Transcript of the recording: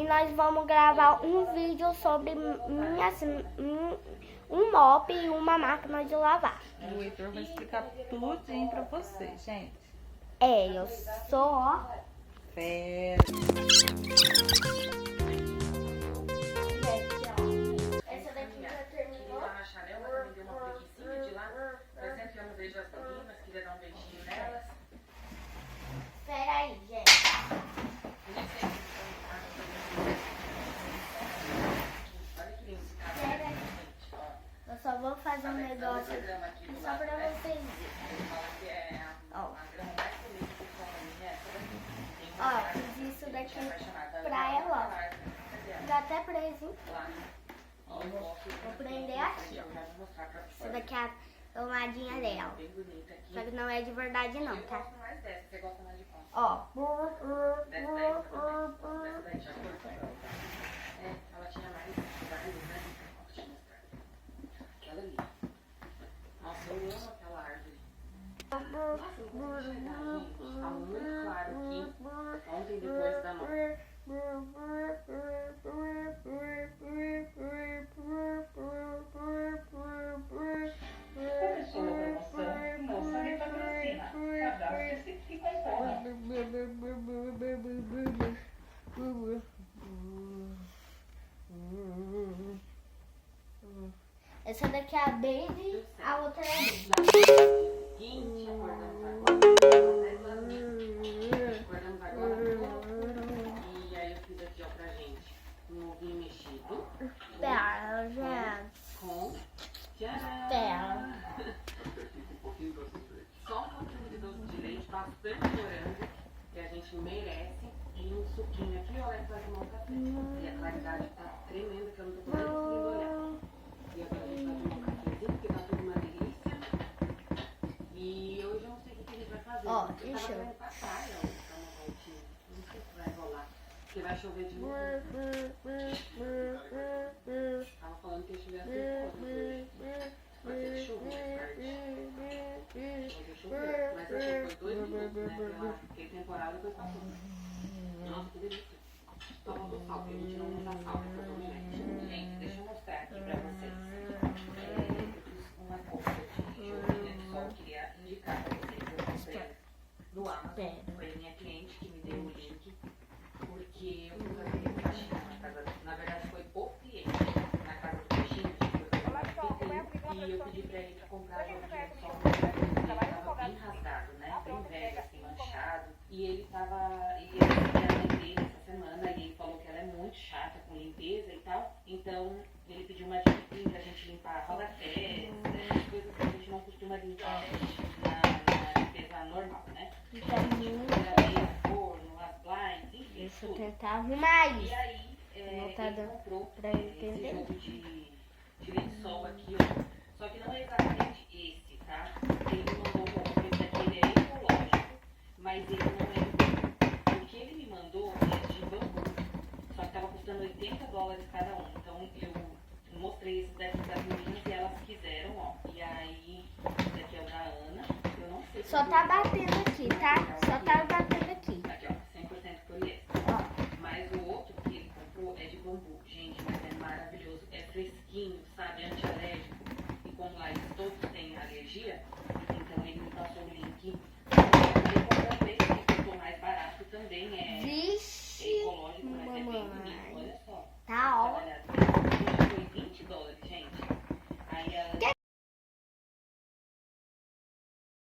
nós vamos gravar um vídeo sobre um mop e uma máquina de lavar. O Heitor vai explicar tudinho pra vocês, gente. Eu sou, ó. Fera. Essa daqui já terminou. A Chanel vai me deu uma preguicinha de lá. Faz tempo que eu não vejo as meninas, queria dar um beijinho nelas. Espera aí, gente. Olha que lindo esse cara, gente, ó. Eu só vou fazer um negócio Grama aqui do só lado, pra né? vocês verem. Ele fala que é a grama mais bonita que tem, né? Ó, fiz isso daqui pra ela, ó. Tá até preso, hein? Vou prender aqui, ó. Essa daqui é a tomadinha dela. Só que não é de verdade não, tá? Mais dessa, você gosta mais de qual? Ó. Dessa daí, dessa daí já cortou. É, ela tinha mais vários, né? Deixa eu mostrar. Aquela ali. Nossa, eu amo aquela árvore. Nossa, eu vou chegar, gente. Tá muito claro aqui. Ontem, depois da noite. Essa daqui é a Baby, a outra é a Baby. Seguinte, acordamos agora. Acordamos agora. E aí eu fiz aqui, ó, pra gente, um ovinho mexido. Espera, gente. Com... Espera. Só um pouquinho de doce de leite, bastante morango, que a gente merece. E um suquinho aqui, olha, pra tomar um café. E a claridade tá tremenda, que eu não tô conseguindo olhar. E agora a gente vai tomar um cafezinho, porque tá tudo uma delícia. E hoje eu não sei o que a gente vai fazer. Ó, Eu deixa tava eu. querendo pra praia, ó, dar uma voltinha. Não sei se vai rolar, porque vai chover de novo. Tava falando que ia chover às 5 horas hoje. Vai ter chuva mais tarde. Hoje choveu, mas achei que foi 2 minutos, né? Aquele temporal depois passou. Nossa, que delícia. Toma do sal, porque a gente não usa sal nessa gente. Gente, deixa eu mostrar aqui pra vocês. Eu fiz uma compra de joguinha de sol, eu queria indicar pra vocês. Eu comprei no Amazon. Foi a minha cliente que me deu o link, porque eu fui fazer faxina na casa. Na verdade, foi o cliente na casa do peixinho. E eu pedi pra ele comprar joguinha de sol. Ele tava bem rasgado, né? Bem velho, assim, manchado. E ele ia receber a mãe dele essa semana e ele falou que ela é muito chata com limpeza e tal. Então ele pediu uma dica pra gente limpar rodapés, coisas que a gente não costuma limpar na limpeza normal, né? Geladeira, forno, as blinds, enfim, Deixa eu tudo. tentar arrumar E isso. aí Não tá ele dando comprou pra entender. esse jogo de lençol aqui, ó. Só que não é exatamente esse, tá? Ele me mandou um esse aqui, ele é ecológico, mas ele não é. O que ele me mandou é de bambu. Só que tava custando $80 cada um. Então eu mostrei esse daqui das meninas e elas quiseram, ó. E aí, esse daqui é o da Ana. Eu não sei se Só tá batendo aqui, tá? Só tá